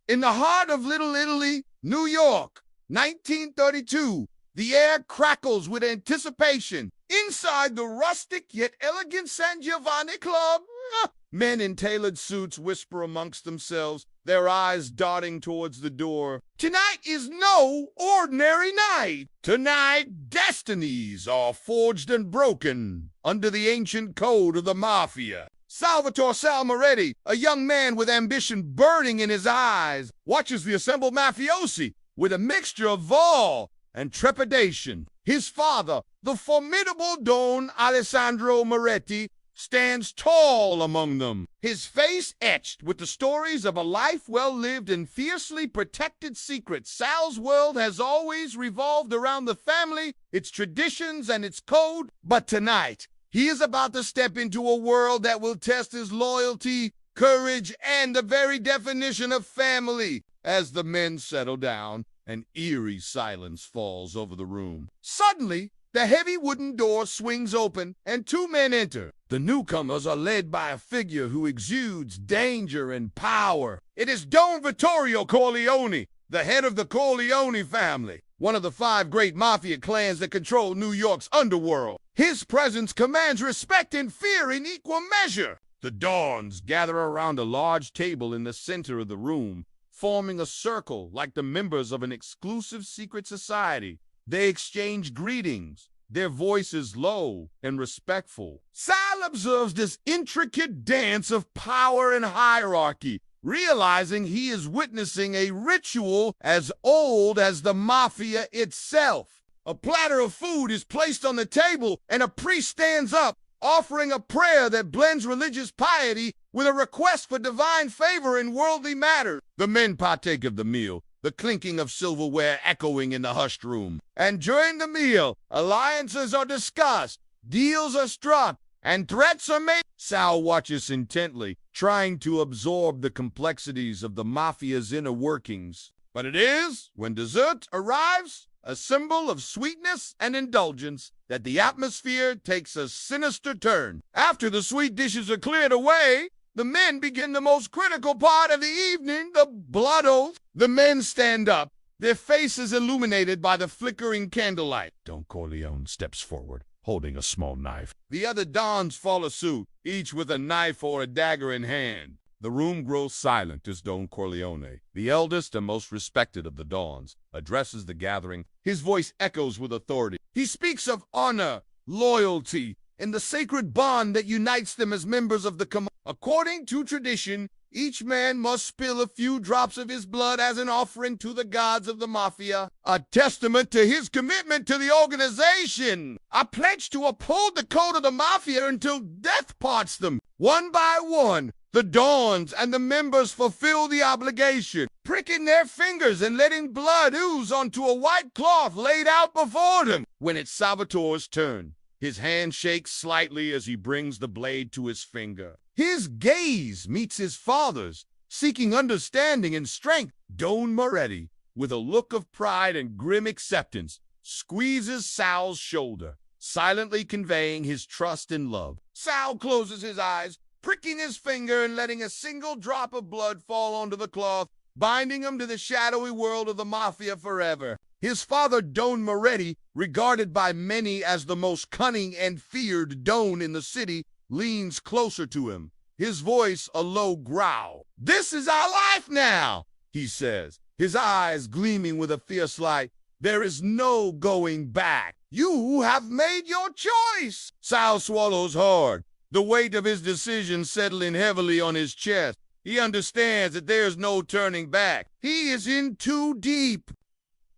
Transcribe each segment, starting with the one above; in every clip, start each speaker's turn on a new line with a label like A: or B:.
A: In the heart of Little Italy, New York, 1932, the air crackles with anticipation. Inside the rustic yet elegant San Giovanni Club, men in tailored suits whisper amongst themselves, their eyes darting towards the door. Tonight is no ordinary night. Tonight, destinies are forged and broken under the ancient code of the Mafia. Salvatore Sal Moretti, a young man with ambition burning in his eyes, watches the assembled mafiosi with a mixture of awe and trepidation. His father, the formidable Don Alessandro Moretti, stands tall among them, his face etched with the stories of a life well lived and fiercely protected secrets. Sal's world has always revolved around the family, its traditions, and its code, but tonight, he is about to step into a world that will test his loyalty, courage, and the very definition of family. As the men settle down, an eerie silence falls over the room. Suddenly, the heavy wooden door swings open, and two men enter. The newcomers are led by a figure who exudes danger and power. It is Don Vittorio Corleone, the head of the Corleone family, one of the 5 great mafia clans that control New York's underworld. His presence commands respect and fear in equal measure. The Dons gather around a large table in the center of the room, forming a circle like the members of an exclusive secret society. They exchange greetings, their voices low and respectful. Sal observes this intricate dance of power and hierarchy, realizing he is witnessing a ritual as old as the Mafia itself. A platter of food is placed on the table, and a priest stands up, offering a prayer that blends religious piety with a request for divine favor in worldly matters. The men partake of the meal, the clinking of silverware echoing in the hushed room. And during the meal, alliances are discussed, deals are struck, and threats are made. Sal watches intently, trying to absorb the complexities of the Mafia's inner workings. But it is, when dessert arrives, a symbol of sweetness and indulgence, that the atmosphere takes a sinister turn. After the sweet dishes are cleared away, the men begin the most critical part of the evening, the blood oath. The men stand up, their faces illuminated by the flickering candlelight. Don Corleone steps forward, holding a small knife. The other Dons follow suit, each with a knife or a dagger in hand. The room grows silent as Don Corleone, the eldest and most respected of the Dons, addresses the gathering. His voice echoes with authority. He speaks of honor, loyalty, and the sacred bond that unites them as members of the command. According to tradition, each man must spill a few drops of his blood as an offering to the gods of the Mafia, a testament to his commitment to the organization. I pledge to uphold the code of the Mafia until death parts them. One by one, the Dons and the members fulfill the obligation, pricking their fingers and letting blood ooze onto a white cloth laid out before them. When it's Salvatore's turn, his hand shakes slightly as he brings the blade to his finger. His gaze meets his father's, seeking understanding and strength. Don Moretti, with a look of pride and grim acceptance, squeezes Sal's shoulder, silently conveying his trust and love. Sal closes his eyes, pricking his finger and letting a single drop of blood fall onto the cloth, binding him to the shadowy world of the Mafia forever. His father, Don Moretti, regarded by many as the most cunning and feared Don in the city, leans closer to him, his voice a low growl. "This is our life now," he says, his eyes gleaming with a fierce light. "There is no going back. You have made your choice." Sal swallows hard, the weight of his decision settling heavily on his chest. He understands that there's no turning back. He is in too deep.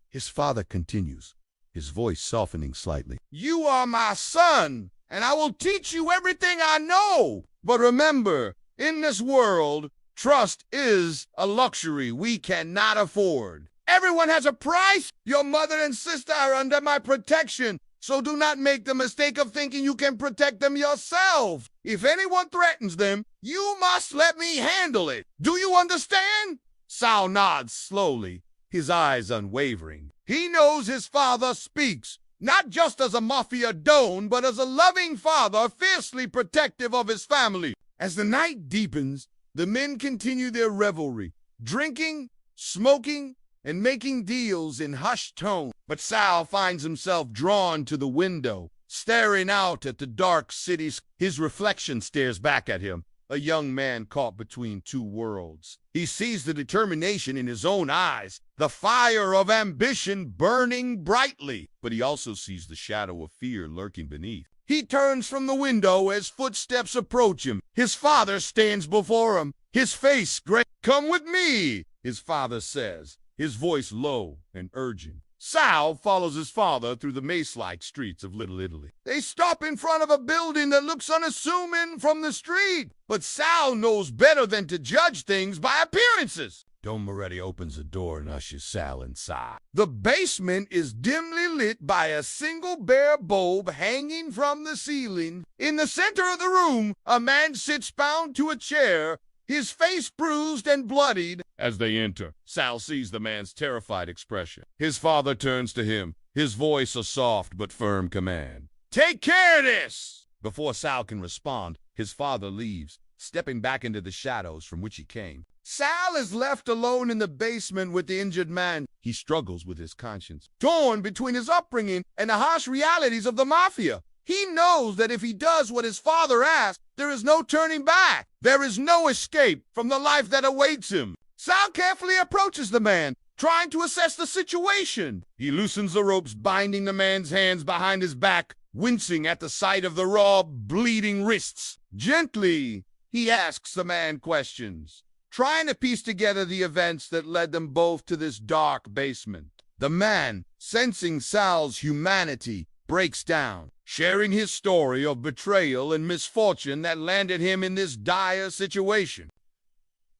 A: His father continues, his voice softening slightly. "You are my son, and I will teach you everything I know. But remember, in this world, trust is a luxury we cannot afford. Everyone has a price. Your mother and sister are under my protection, so do not make the mistake of thinking you can protect them yourself. If anyone threatens them, you must let me handle it. Do you understand?" Sal nods slowly, his eyes unwavering. He knows his father speaks, not just as a Mafia Don, but as a loving father fiercely protective of his family. As the night deepens, the men continue their revelry, drinking, smoking and making deals in hushed tone. But Sal finds himself drawn to the window, staring out at the dark city. His reflection stares back at him, a young man caught between two worlds. He sees the determination in his own eyes, the fire of ambition burning brightly, but he also sees the shadow of fear lurking beneath. He turns from the window as footsteps approach him. His father stands before him, his face gray. "Come with me," his father says, his voice low and urgent. Sal follows his father through the maze-like streets of Little Italy. They stop in front of a building that looks unassuming from the street, but Sal knows better than to judge things by appearances. Don Moretti opens the door and ushers Sal inside. The basement is dimly lit by a single bare bulb hanging from the ceiling. In the center of the room, a man sits bound to a chair, his face bruised and bloodied. As they enter, Sal sees the man's terrified expression. His father turns to him, his voice a soft but firm command. "Take care of this!" Before Sal can respond, his father leaves, stepping back into the shadows from which he came. Sal is left alone in the basement with the injured man. He struggles with his conscience, torn between his upbringing and the harsh realities of the Mafia. He knows that if he does what his father asked, there is no turning back. There is no escape from the life that awaits him. Sal carefully approaches the man, trying to assess the situation. He loosens the ropes binding the man's hands behind his back, wincing at the sight of the raw, bleeding wrists. Gently, he asks the man questions, trying to piece together the events that led them both to this dark basement. The man, sensing Sal's humanity, breaks down, sharing his story of betrayal and misfortune that landed him in this dire situation.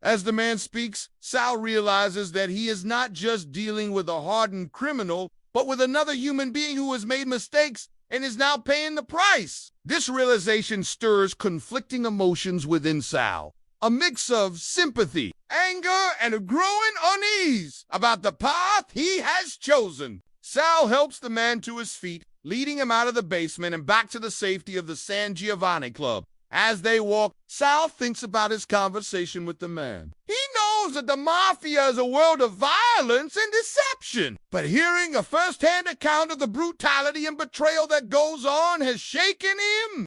A: As the man speaks, Sal realizes that he is not just dealing with a hardened criminal, but with another human being who has made mistakes and is now paying the price. This realization stirs conflicting emotions within Sal, a mix of sympathy, anger, and a growing unease about the path he has chosen. Sal helps the man to his feet, leading him out of the basement and back to the safety of the San Giovanni Club. As they walk, Sal thinks about his conversation with the man. He knows that the Mafia is a world of violence and deception, but hearing a first-hand account of the brutality and betrayal that goes on has shaken him.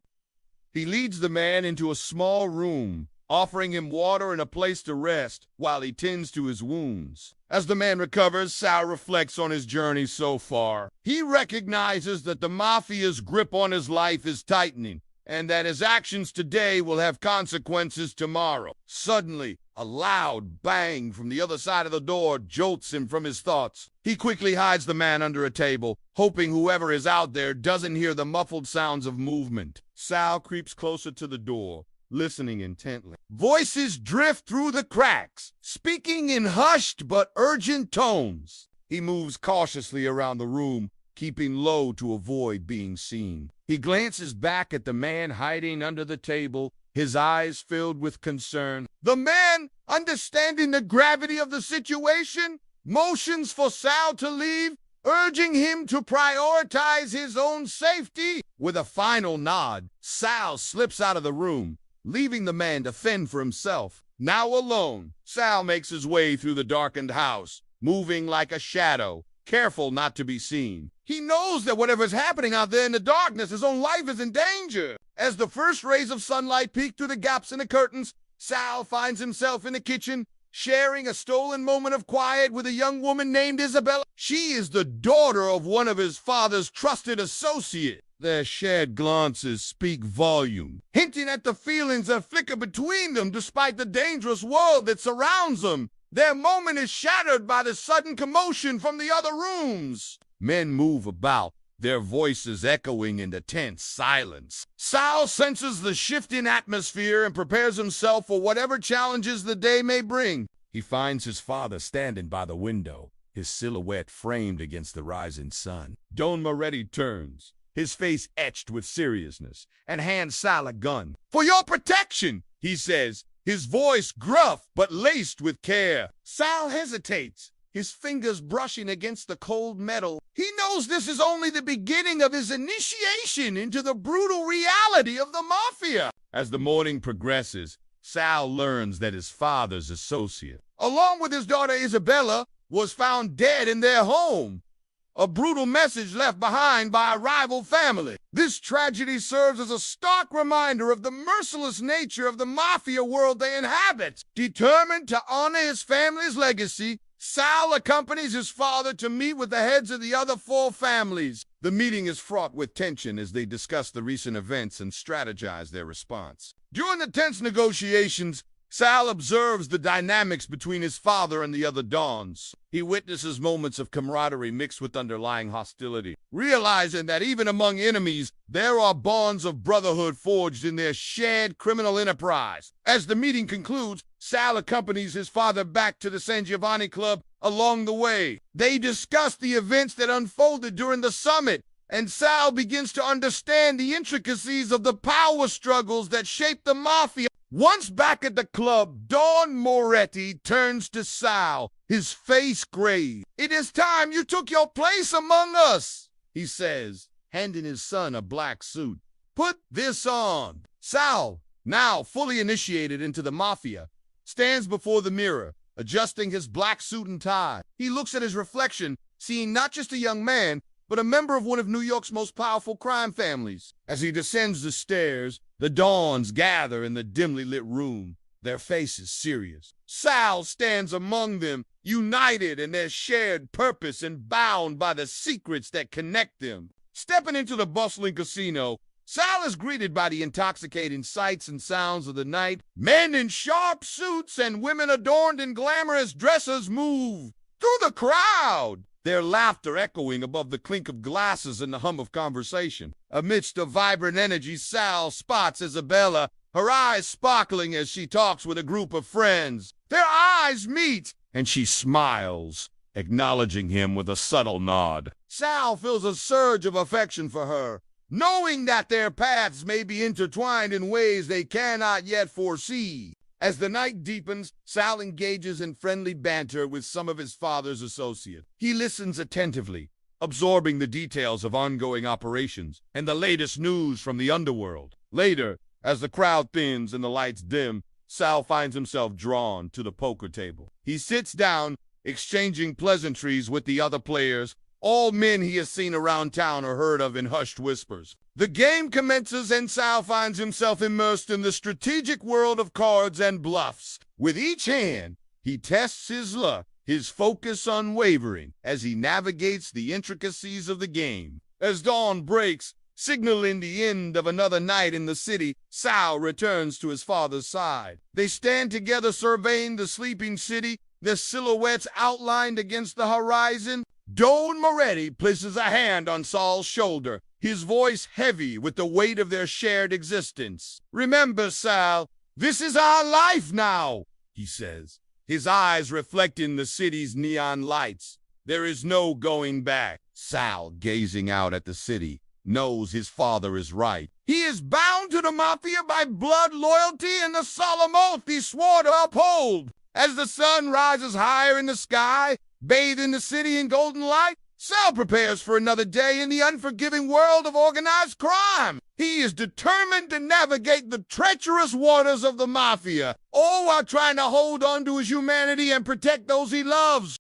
A: He leads the man into a small room, offering him water and a place to rest while he tends to his wounds. As the man recovers, Sal reflects on his journey so far. He recognizes that the Mafia's grip on his life is tightening, and that his actions today will have consequences tomorrow. Suddenly, a loud bang from the other side of the door jolts him from his thoughts. He quickly hides the man under a table, hoping whoever is out there doesn't hear the muffled sounds of movement. Sal creeps closer to the door, listening intently. Voices drift through the cracks, speaking in hushed but urgent tones. He moves cautiously around the room, keeping low to avoid being seen. He glances back at the man hiding under the table, his eyes filled with concern. The man, understanding the gravity of the situation, motions for Sal to leave, urging him to prioritize his own safety. With a final nod, Sal slips out of the room, leaving the man to fend for himself. Now alone, Sal makes his way through the darkened house, moving like a shadow, careful not to be seen. He knows that whatever's happening out there in the darkness, his own life is in danger. As the first rays of sunlight peek through the gaps in the curtains, Sal finds himself in the kitchen, sharing a stolen moment of quiet with a young woman named Isabella. She is the daughter of one of his father's trusted associates. Their shared glances speak volume, hinting at the feelings that flicker between them despite the dangerous world that surrounds them. Their moment is shattered by the sudden commotion from the other rooms. Men move about, their voices echoing in the tense silence. Sal senses the shift in atmosphere and prepares himself for whatever challenges the day may bring. He finds his father standing by the window, his silhouette framed against the rising sun. Don Moretti turns, his face etched with seriousness, and hands Sal a gun. "For your protection," he says, his voice gruff but laced with care. Sal hesitates, his fingers brushing against the cold metal. He knows this is only the beginning of his initiation into the brutal reality of the Mafia. As the morning progresses, Sal learns that his father's associate, along with his daughter Isabella, was found dead in their home. A brutal message left behind by a rival family. This tragedy serves as a stark reminder of the merciless nature of the mafia world they inhabit. Determined to honor his family's legacy, Sal accompanies his father to meet with the heads of the other four families. The meeting is fraught with tension as they discuss the recent events and strategize their response. During the tense negotiations, Sal observes the dynamics between his father and the other Dons. He witnesses moments of camaraderie mixed with underlying hostility, realizing that even among enemies, there are bonds of brotherhood forged in their shared criminal enterprise. As the meeting concludes, Sal accompanies his father back to the San Giovanni Club. Along the way, they discuss the events that unfolded during the summit, and Sal begins to understand the intricacies of the power struggles that shaped the mafia. Once back at the club, Don Moretti turns to Sal, his face grave. "It is time you took your place among us," he says, handing his son a black suit. "Put this on." Sal, now fully initiated into the mafia, stands before the mirror, adjusting his black suit and tie. He looks at his reflection, seeing not just a young man, but a member of one of New York's most powerful crime families. As he descends the stairs, the Dons gather in the dimly lit room, their faces serious. Sal stands among them, united in their shared purpose and bound by the secrets that connect them. Stepping into the bustling casino, Sal is greeted by the intoxicating sights and sounds of the night. Men in sharp suits and women adorned in glamorous dresses move through the crowd, their laughter echoing above the clink of glasses and the hum of conversation. Amidst the vibrant energy, Sal spots Isabella, her eyes sparkling as she talks with a group of friends. Their eyes meet, and she smiles, acknowledging him with a subtle nod. Sal feels a surge of affection for her, knowing that their paths may be intertwined in ways they cannot yet foresee. As the night deepens, Sal engages in friendly banter with some of his father's associates. He listens attentively, absorbing the details of ongoing operations and the latest news from the underworld. Later, as the crowd thins and the lights dim, Sal finds himself drawn to the poker table. He sits down, exchanging pleasantries with the other players, all men he has seen around town or heard of in hushed whispers. The game commences and Sal finds himself immersed in the strategic world of cards and bluffs. With each hand, he tests his luck, his focus unwavering, as he navigates the intricacies of the game. As dawn breaks, signaling the end of another night in the city, Sal returns to his father's side. They stand together surveying the sleeping city, their silhouettes outlined against the horizon. Don Moretti places a hand on Sal's shoulder, his voice heavy with the weight of their shared existence. "Remember, Sal, this is our life now," he says, his eyes reflecting the city's neon lights. There is no going back. Sal, gazing out at the city, knows his father is right. He is bound to the mafia by blood loyalty and the solemn oath he swore to uphold. As the sun rises higher in the sky, bathing the city in golden light, Sal prepares for another day in the unforgiving world of organized crime. He is determined to navigate the treacherous waters of the mafia, all while trying to hold on to his humanity and protect those he loves.